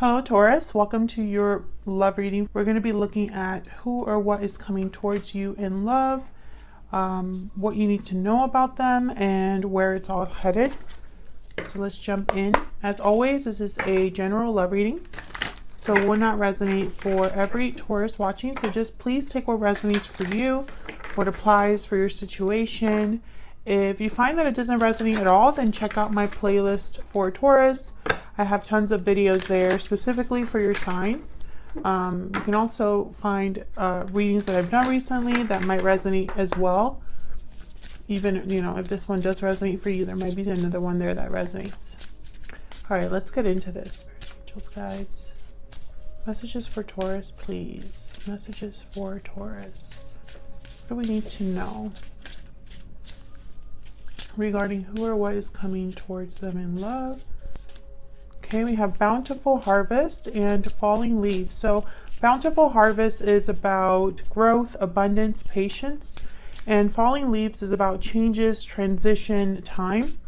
Hello Taurus, welcome to your love reading. We're going to be looking at who or what is coming towards you in love, what you need to know about them, and where it's all headed. So let's jump in. As always, this is a general love reading, so it will not resonate for every Taurus watching. So just please take what resonates for you, what applies for your situation. If you find that it doesn't resonate at all, then check out my playlist for Taurus. I have tons of videos there specifically for your sign. You can also find readings that I've done recently that might resonate as well. Even, you know, if this one does resonate for you, there might be another one there that resonates. All right, let's get into this. Angels, guides, messages for Taurus, please. Messages for Taurus. What do we need to know regarding who or what is coming towards them in love? Okay, we have bountiful harvest and falling leaves. So bountiful harvest is about growth, abundance, patience, and falling leaves is about changes, transition, time.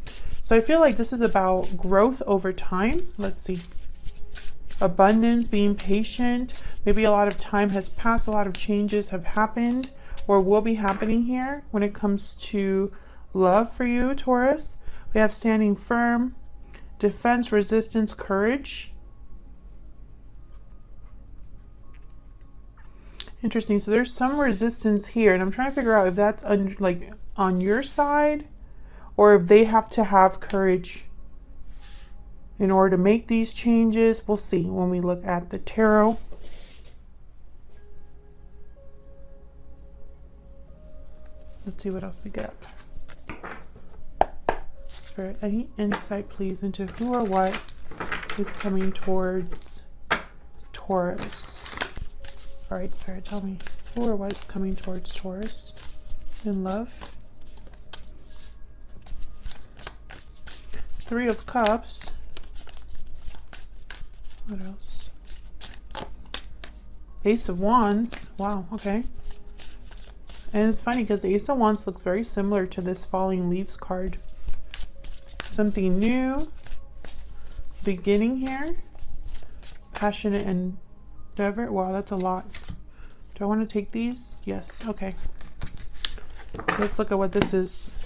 So I feel like this is about growth over time. Let's see. Abundance, being patient. Maybe a lot of time has passed, a lot of changes have happened or will be happening here when it comes to love for you, Taurus. We have standing firm, defense, resistance, courage. Interesting. So there's some resistance here, and I'm trying to figure out if that's on your side or if they have to have courage in order to make these changes. We'll see when we look at the tarot. Let's see what else we got. Spirit, any insight please into who or what is coming towards Taurus? All right, Spirit, tell me who or what is coming towards Taurus in love. Three of Cups. What else? Ace of Wands. Wow, okay. And it's funny because the Ace of Wands looks very similar to this falling leaves card. Something new, beginning here, passionate endeavor. Wow, that's a lot. Do I want to take these? Yes. Okay. Let's look at what this is.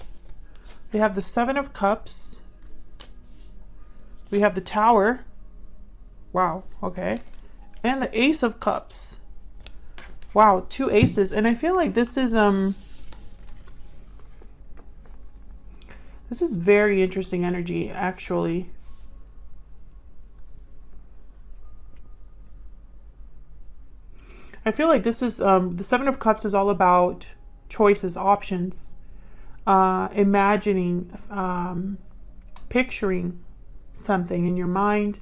We have the Seven of Cups. We have the Tower. Wow. Okay. And the Ace of Cups. Wow, two aces. And I feel like this is very interesting energy, actually. I feel like this is, the Seven of Cups is all about choices, options, imagining, picturing something in your mind,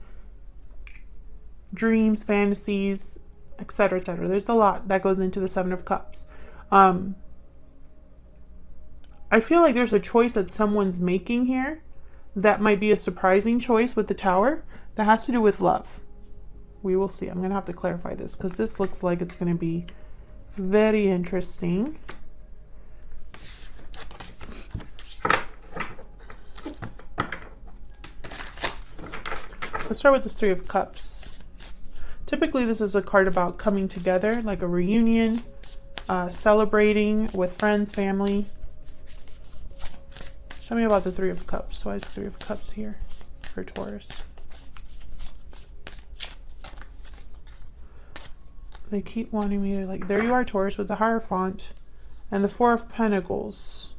dreams, fantasies, etc., etc. There's a lot that goes into the Seven of Cups. I feel like there's a choice that someone's making here that might be a surprising choice with the Tower that has to do with love. We will see. I'm going to have to clarify this because this looks like it's going to be very interesting. Let's start with this Three of Cups. Typically, this is a card about coming together, like a reunion, celebrating with friends, family. Tell me about the Three of Cups. Why is the Three of Cups here for Taurus? They keep wanting me to, like, there you are, Taurus, with the Hierophant and the Four of Pentacles.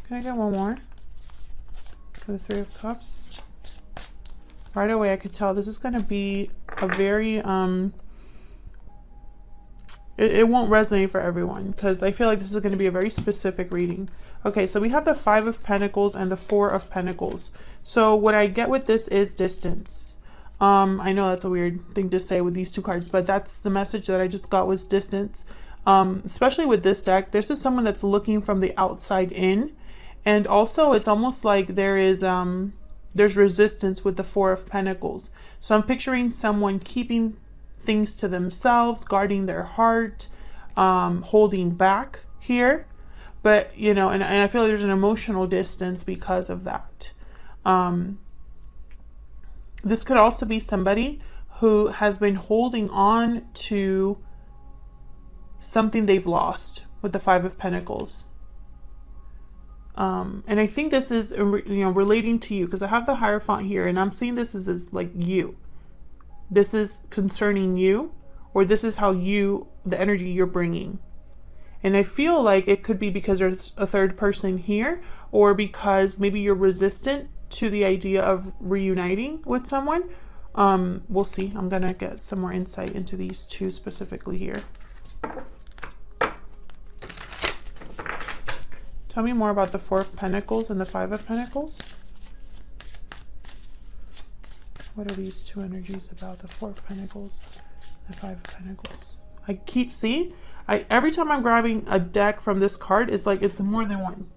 Can I get one more for the Three of Cups? Right away, I could tell this is going to be a very, it won't resonate for everyone because I feel like this is going to be a very specific reading. Okay, so we have the Five of Pentacles and the Four of Pentacles. So what I get with this is distance. I know that's a weird thing to say with these two cards, but that's the message that I just got, was distance. Especially with this deck, this is someone that's looking from the outside in. And also it's almost like there is there's resistance with the Four of Pentacles. So I'm picturing someone keeping things to themselves, guarding their heart, holding back here. But, you know, and I feel like there's an emotional distance because of that. This could also be somebody who has been holding on to something they've lost with the Five of Pentacles. And I think this is, you know, relating to you, because I have the Hierophant here, and I'm seeing this as like you. This is concerning you, or this is how you, the energy you're bringing. And I feel like it could be because there's a third person here, or because maybe you're resistant to the idea of reuniting with someone. We'll see. I'm gonna get some more insight into these two specifically here. Tell me more about the Four of Pentacles and the Five of Pentacles. What are these two energies about? The Four of Pentacles, the Five of Pentacles. I keep seeing, every time I'm grabbing a deck from this card, it's like it's more than one.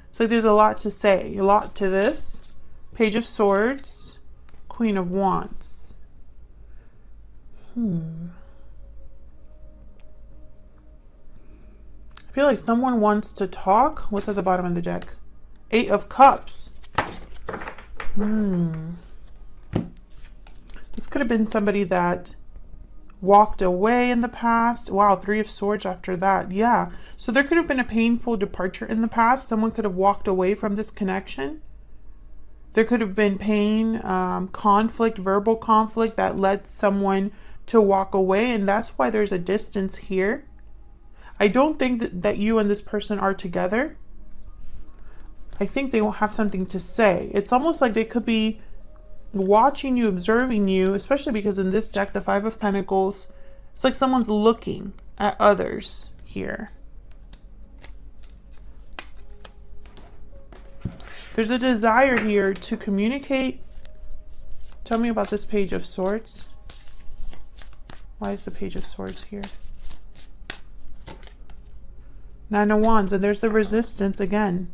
It's like there's a lot to say, a lot to this. Page of Swords, Queen of Wands. I feel like someone wants to talk. What's at the bottom of the deck? Eight of Cups. This could have been somebody that walked away in the past. Wow, Three of Swords after that. Yeah. So there could have been a painful departure in the past. Someone could have walked away from this connection. There could have been pain, conflict, verbal conflict that led someone to walk away. And that's why there's a distance here. I don't think that you and this person are together. I think they will have something to say. It's almost like they could be watching you, observing you, especially because in this deck, the Five of Pentacles, it's like someone's looking at others here. There's a desire here to communicate. Tell me about this Page of Swords. Why is the Page of Swords here? Nine of Wands, and there's the resistance again.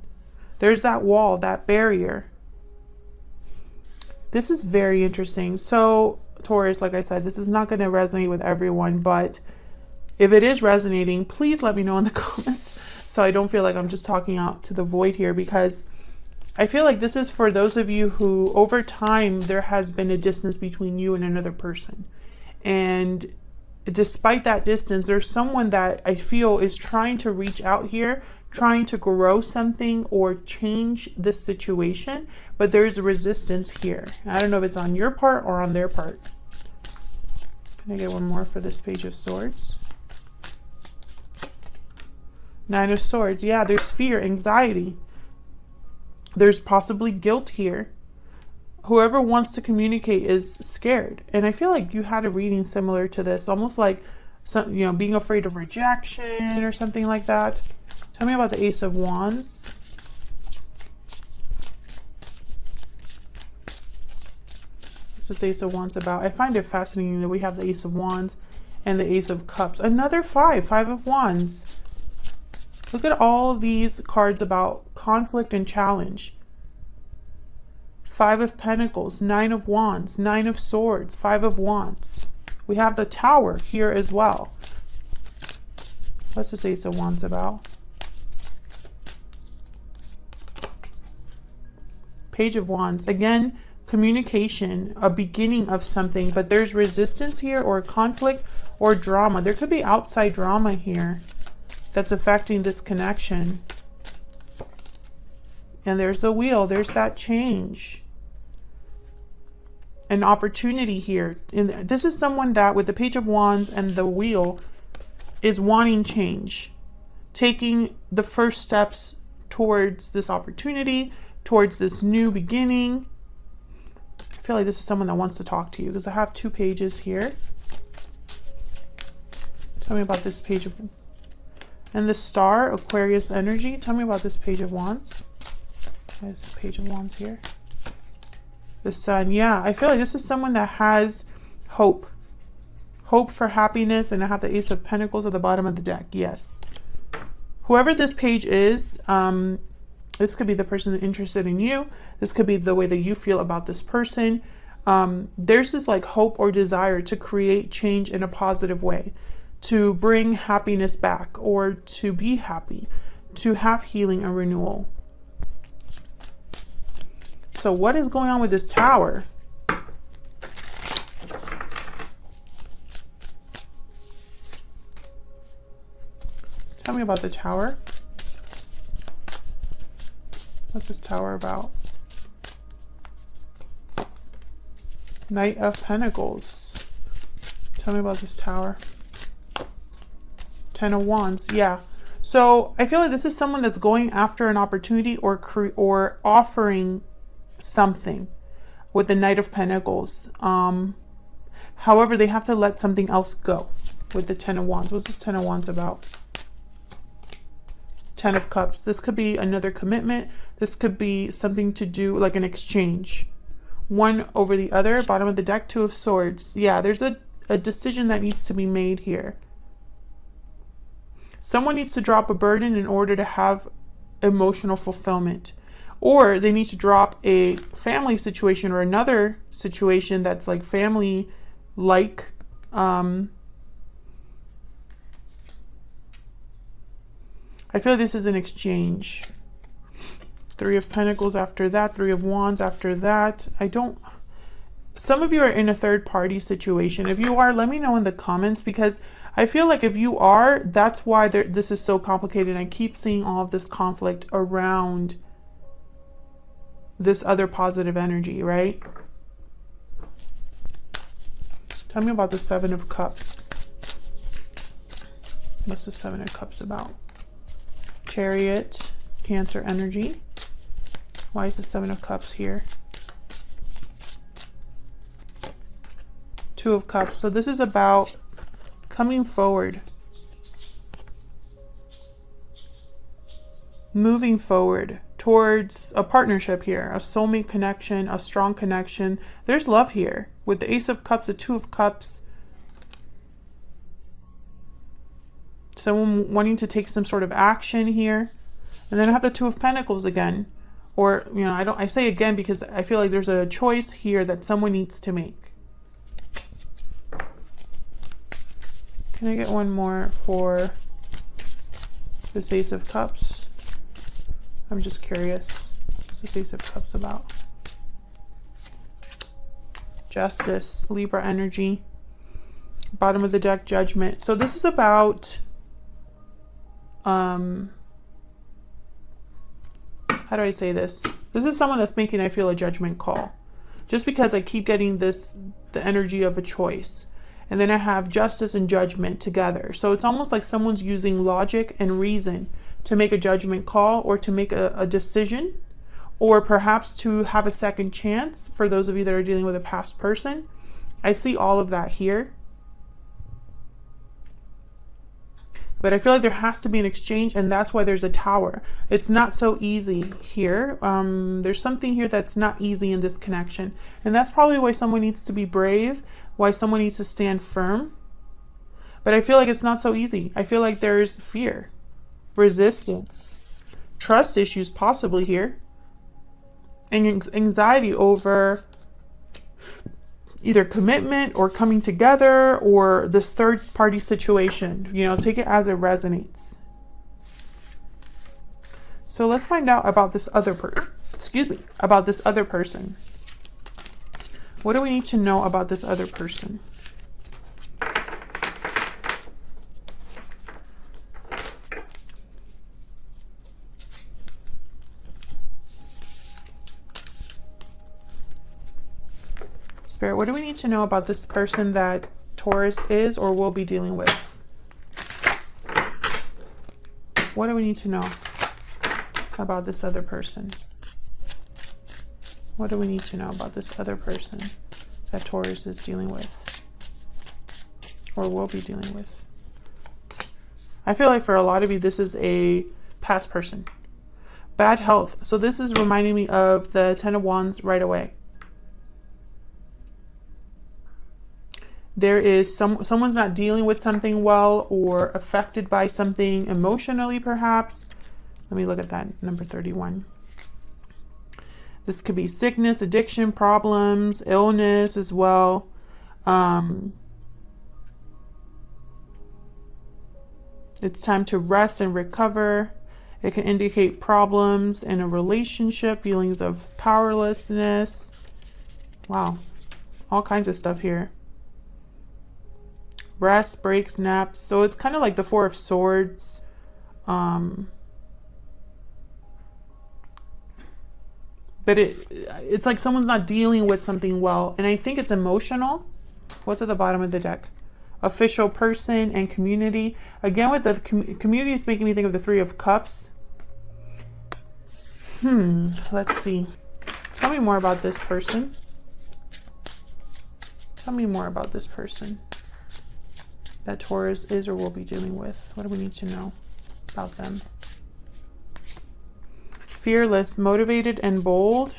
There's that wall, that barrier. This is very interesting. So, Taurus, like I said, this is not going to resonate with everyone, but if it is resonating, please let me know in the comments so I don't feel like I'm just talking out to the void here, because I feel like this is for those of you who, over time, there has been a distance between you and another person. And despite that distance, there's someone that I feel is trying to reach out here, trying to grow something or change this situation, but there's resistance here. I don't know if it's on your part or on their part. Can I get one more for this Page of Swords? Nine of Swords. Yeah, there's fear, anxiety. There's possibly guilt here. Whoever wants to communicate is scared. And I feel like you had a reading similar to this, almost like some, you know, being afraid of rejection or something like that. Tell me about the Ace of Wands. What's this Ace of Wands about? I find it fascinating that we have the Ace of Wands and the Ace of Cups. Another Five of Wands. Look at all of these cards about conflict and challenge. Five of Pentacles, Nine of Wands, Nine of Swords, Five of Wands. We have the Tower here as well. What's this Ace of Wands about? Page of Wands. Again, communication, a beginning of something, but there's resistance here, or conflict, or drama. There could be outside drama here that's affecting this connection. And there's the Wheel. There's that change. An opportunity here. And this is someone that, with the Page of Wands and the Wheel, is wanting change. Taking the first steps towards this opportunity, towards this new beginning. I feel like this is someone that wants to talk to you, because I have two pages here. Tell me about this Page of... And the Star, Aquarius energy. Tell me about this Page of Wands. There's the Page of Wands here. The Sun. Yeah, I feel like this is someone that has hope. Hope for happiness. And I have the Ace of Pentacles at the bottom of the deck. Yes. Whoever this page is, this could be the person interested in you. This could be the way that you feel about this person. There's this like hope or desire to create change in a positive way, to bring happiness back, or to be happy, to have healing and renewal. So what is going on with this Tower? Tell me about the Tower. What's this Tower about? Knight of Pentacles. Tell me about this Tower. Ten of Wands. Yeah. So I feel like this is someone that's going after an opportunity or offering something with the Knight of Pentacles. However, they have to let something else go with the Ten of Wands. What's this Ten of Wands about? Ten of Cups. This could be another commitment. This could be something to do like an exchange. One over the other. Bottom of the deck, Two of Swords. Yeah, there's a decision that needs to be made here. Someone needs to drop a burden in order to have emotional fulfillment. Or they need to drop a family situation or another situation that's like family-like. I feel like this is an exchange. Three of Pentacles after that. Three of Wands after that. Some of you are in a third-party situation. If you are, let me know in the comments, because I feel like if you are, that's why this is so complicated. I keep seeing all of this conflict around this other positive energy, right? Tell me about the Seven of Cups. What's the Seven of Cups about? Chariot, Cancer energy. Why is the Seven of Cups here? Two of Cups. So this is about coming forward. Moving forward towards a partnership here, a soulmate connection, a strong connection. There's love here with the Ace of Cups, the Two of Cups. Someone wanting to take some sort of action here. And then I have the Two of Pentacles again. Or, you know, I say again because I feel like there's a choice here that someone needs to make. Can I get one more for this Ace of Cups? I'm just curious. What's this Ace of Cups about? Justice, Libra energy. Bottom of the deck, Judgment. So this is about how do I say this? This is someone that's making, I feel, a judgment call. Just because I keep getting the energy of a choice. And then I have Justice and Judgment together. So it's almost like someone's using logic and reason to make a judgment call or to make a decision, or perhaps to have a second chance for those of you that are dealing with a past person. I see all of that here. But I feel like there has to be an exchange, and that's why there's a Tower. It's not so easy here. There's something here that's not easy in this connection. And that's probably why someone needs to be brave, why someone needs to stand firm. But I feel like it's not so easy. I feel like there's fear, resistance, trust issues possibly here, and anxiety over either commitment or coming together or this third party situation. You know, take it as it resonates. So let's find out about this other about this other person. What do we need to know about this other person? Spirit, what do we need to know about this person that Taurus is or will be dealing with? What do we need to know about this other person? What do we need to know about this other person that Taurus is dealing with or will be dealing with? I feel like for a lot of you, this is a past person. Bad health. So this is reminding me of the Ten of Wands right away. There is someone's not dealing with something well or affected by something emotionally, perhaps. Let me look at that, number 31. This could be sickness, addiction, problems, illness as well. It's time to rest and recover. It can indicate problems in a relationship, feelings of powerlessness. Wow, all kinds of stuff here. Rest, breaks, naps. So it's kind of like the Four of Swords. But it's like someone's not dealing with something well. And I think it's emotional. What's at the bottom of the deck? Official person and community. Again, with the community is making me think of the Three of Cups. Let's see. Tell me more about this person. Tell me more about this person that Taurus is or will be dealing with. What do we need to know about them? Fearless, motivated, and bold.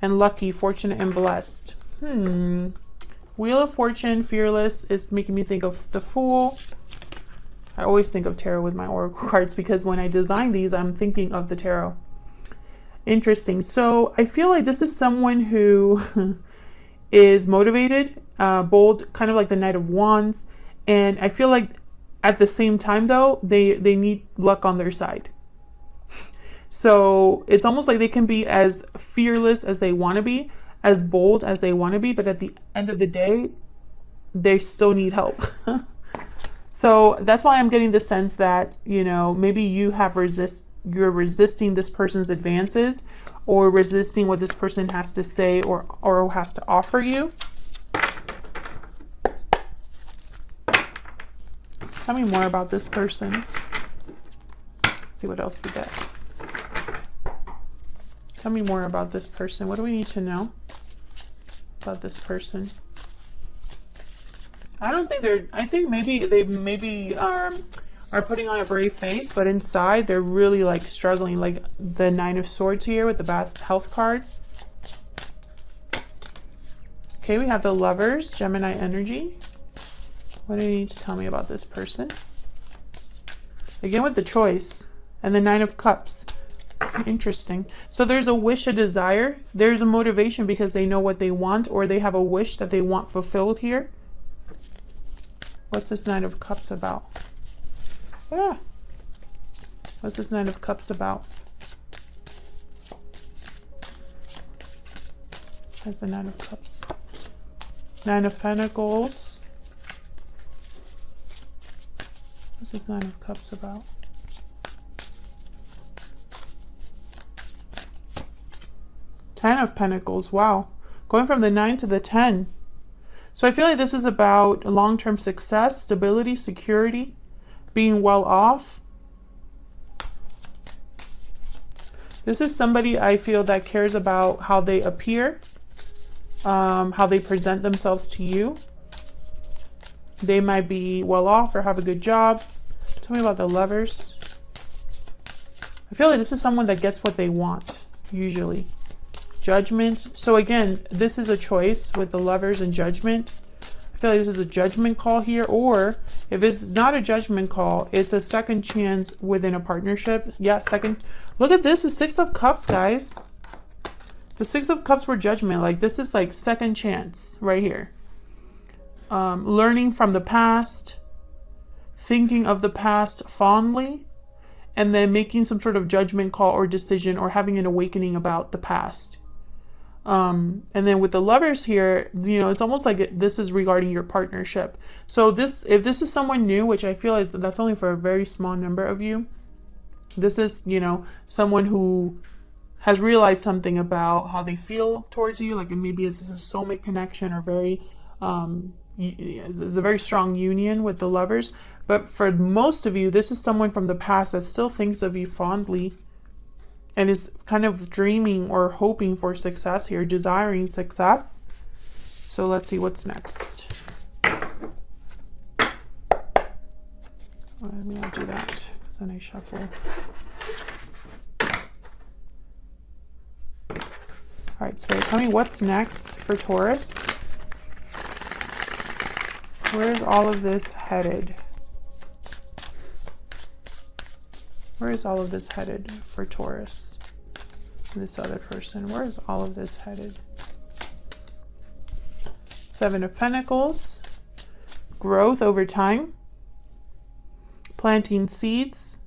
And lucky, fortunate, and blessed. Wheel of Fortune, fearless is making me think of the Fool. I always think of tarot with my oracle cards because when I design these, I'm thinking of the tarot. Interesting. So I feel like this is someone who is motivated, bold, kind of like the Knight of Wands. And I feel like at the same time, though, they need luck on their side. So it's almost like they can be as fearless as they want to be, as bold as they want to be, but at the end of the day, they still need help. So that's why I'm getting the sense that, you know, maybe you're resisting this person's advances or resisting what this person has to say or has to offer you. Tell me more about this person. Let's see what else we get. Tell me more about this person. What do we need to know about this person? I think maybe they are putting on a brave face, but inside they're really like struggling, like the Nine of Swords here with the bad health card. Okay, we have the Lovers, Gemini energy. What do you need to tell me about this person? Again with the Choice and the Nine of Cups. Interesting. So there's a wish, a desire. There's a motivation because they know what they want, or they have a wish that they want fulfilled here. What's this Nine of Cups about? Yeah. What's this Nine of Cups about? There's the Nine of Cups. Nine of Pentacles. What's this Nine of Cups about? Ten of Pentacles. Wow. Going from the 9 to the 10. So I feel like this is about long-term success, stability, security, being well off. This is somebody I feel that cares about how they appear, how they present themselves to you. They might be well off or have a good job. Tell me about the Lovers. I feel like this is someone that gets what they want, usually. Judgment. So again, this is a choice with the Lovers and Judgment. I feel like this is a judgment call here, or if it's not a judgment call, it's a second chance within a partnership. Yeah, second. Look at this, the Six of Cups, guys. The Six of Cups were judgment. Like this is like second chance right here. Learning from the past, thinking of the past fondly, and then making some sort of judgment call or decision or having an awakening about the past. And then with the Lovers here, you know, it's almost like this is regarding your partnership. So if this is someone new, which I feel like that's only for a very small number of you, this is, you know, someone who has realized something about how they feel towards you, like maybe it's a soulmate connection or very, it's a very strong union with the Lovers. But for most of you, this is someone from the past that still thinks of you fondly and is kind of dreaming or hoping for success here, desiring success. So let's see what's next. Let me not do that, because then I shuffle. All right, so tell me what's next for Taurus. Where's all of this headed? Where is all of this headed for Taurus? This other person. Where is all of this headed? Seven of Pentacles. Growth over time. Planting seeds.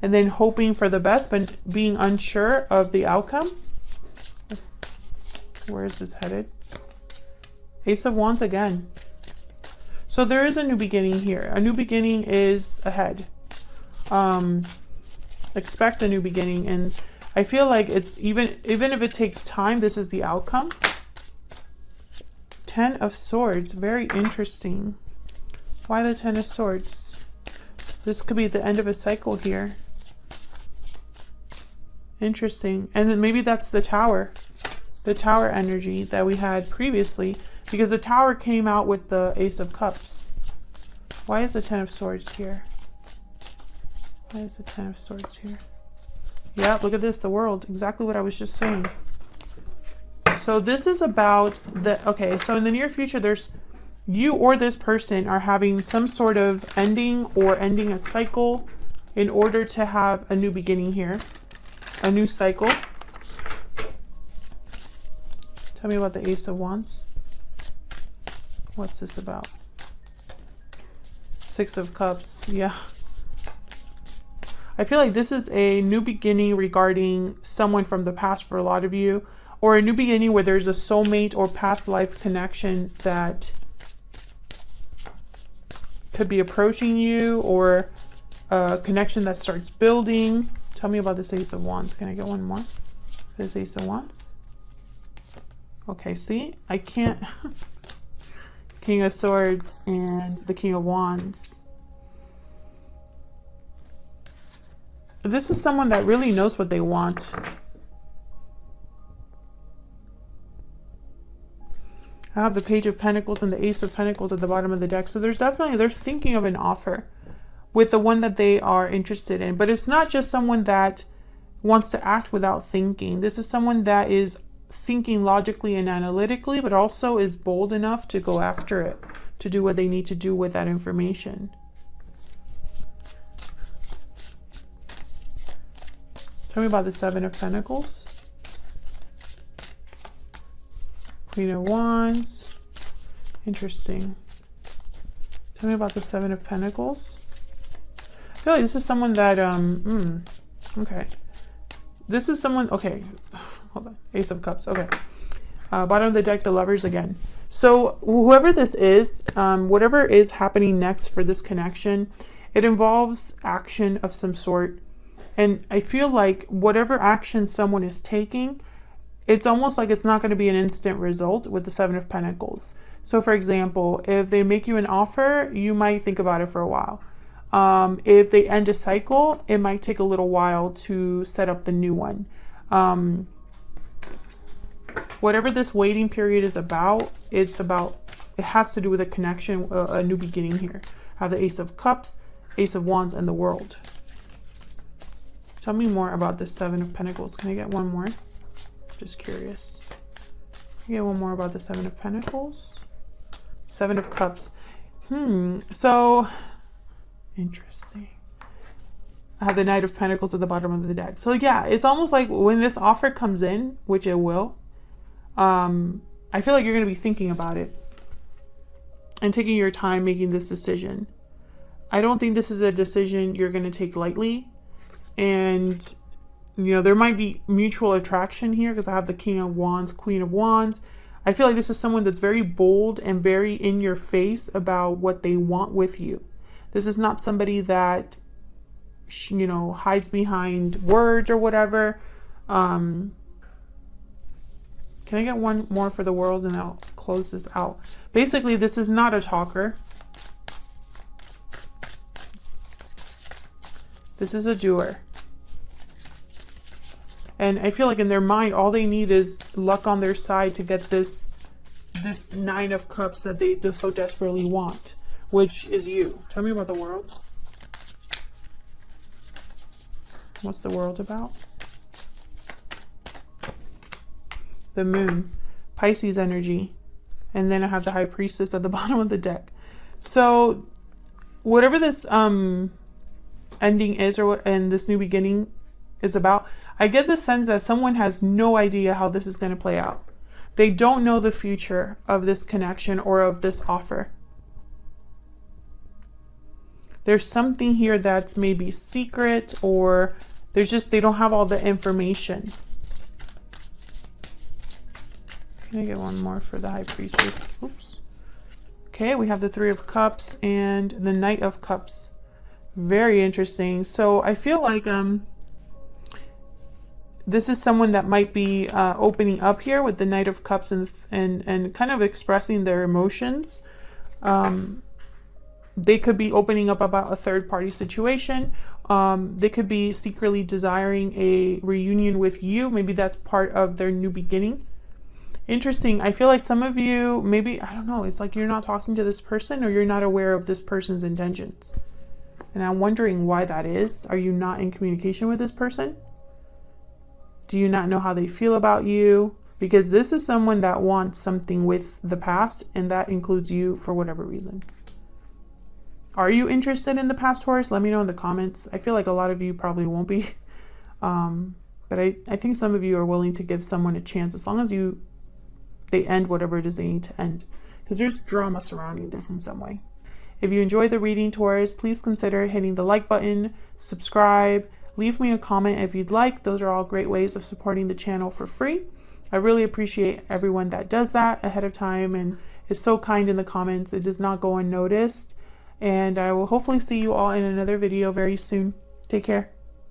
and then hoping for the best, but being unsure of the outcome. Where is this headed? Ace of Wands again. So there is a new beginning here. A new beginning is ahead. Expect a new beginning, and I feel like it's even if it takes time, this is the outcome. Ten of Swords, very interesting. Why the Ten of Swords? This could be the end of a cycle here. Interesting. And then maybe that's the Tower energy that we had previously, because the Tower came out with the Ace of Cups. Why is the Ten of Swords here? Why is the Ten of Swords here? Yeah, look at this, the World. Exactly what I was just saying. So this is about the, okay, so in the near future, there's you or this person are having some sort of ending or ending a cycle in order to have a new beginning here. A new cycle. Tell me about the Ace of Wands. What's this about? Six of Cups. Yeah. I feel like this is a new beginning regarding someone from the past for a lot of you, or a new beginning where there's a soulmate or past life connection that could be approaching you, or a connection that starts building. Tell me about this Ace of Wands. Can I get one more? This Ace of Wands. Okay, see? I can't. King of Swords and the King of Wands. This is someone that really knows what they want. I have the Page of Pentacles and the Ace of Pentacles at the bottom of the deck. So there's definitely, they're thinking of an offer with the one that they are interested in. But it's not just someone that wants to act without thinking. This is someone that is thinking logically and analytically, but also is bold enough to go after it, to do what they need to do with that information. Tell me about the Seven of Pentacles. Queen of Wands. Interesting. Tell me about the Seven of Pentacles. I feel like this is someone that, okay. This is someone, okay. Hold on. Ace of Cups, okay. Bottom of the deck, the Lovers again. So whoever this is, whatever is happening next for this connection, it involves action of some sort. And I feel like whatever action someone is taking, it's almost like it's not going to be an instant result with the Seven of Pentacles. So for example, if they make you an offer, you might think about it for a while. If they end a cycle, it might take a little while to set up the new one. Whatever this waiting period is about, it has to do with a connection, a new beginning here. I have the Ace of Cups, Ace of Wands, and the World. Tell me more about the Seven of Pentacles. Can I get one more? Just curious. Can I get one more about the Seven of Pentacles? Seven of Cups. So interesting. I have the Knight of Pentacles at the bottom of the deck. So yeah, it's almost like when this offer comes in, which it will, I feel like you're going to be thinking about it and taking your time making this decision. I don't think this is a decision you're going to take lightly. And, you know, there might be mutual attraction here because I have the King of Wands, Queen of Wands. I feel like this is someone that's very bold and very in your face about what they want with you. This is not somebody that, you know, hides behind words or whatever. Can I get one more for the World and I'll close this out? Basically, this is not a talker. This is a doer. And I feel like in their mind, all they need is luck on their side to get this Nine of Cups that they so desperately want, which is you. Tell me about the World. What's the World about? The Moon, Pisces energy. And then I have the High Priestess at the bottom of the deck. So whatever this ending is, or what, and this new beginning is about, I get the sense that someone has no idea how this is going to play out. They don't know the future of this connection or of this offer. there's something here that's maybe secret, or there's just, they don't have all the information. Can I get one more for the High Priestess? Oops. Okay, we have the Three of Cups and the Knight of Cups. Very interesting. So I feel like this is someone that might be opening up here with the Knight of Cups and kind of expressing their emotions. They could be opening up about a third-party situation. They could be secretly desiring a reunion with you. Maybe that's part of their new beginning. Interesting. I feel like some of you, maybe, I don't know, it's like you're not talking to this person, or you're not aware of this person's intentions. And I'm wondering why that is. Are you not in communication with this person? Do you not know how they feel about you? Because this is someone that wants something with the past, and that includes you for whatever reason. Are you interested in the past, Taurus? Let me know in the comments. I feel like a lot of you probably won't be. But I think some of you are willing to give someone a chance, as long as they end whatever it is they need to end. Because there's drama surrounding this in some way. If you enjoyed the reading, Taurus, please consider hitting the like button, subscribe, leave me a comment if you'd like. Those are all great ways of supporting the channel for free. I really appreciate everyone that does that ahead of time and is so kind in the comments. It does not go unnoticed. And I will hopefully see you all in another video very soon. Take care.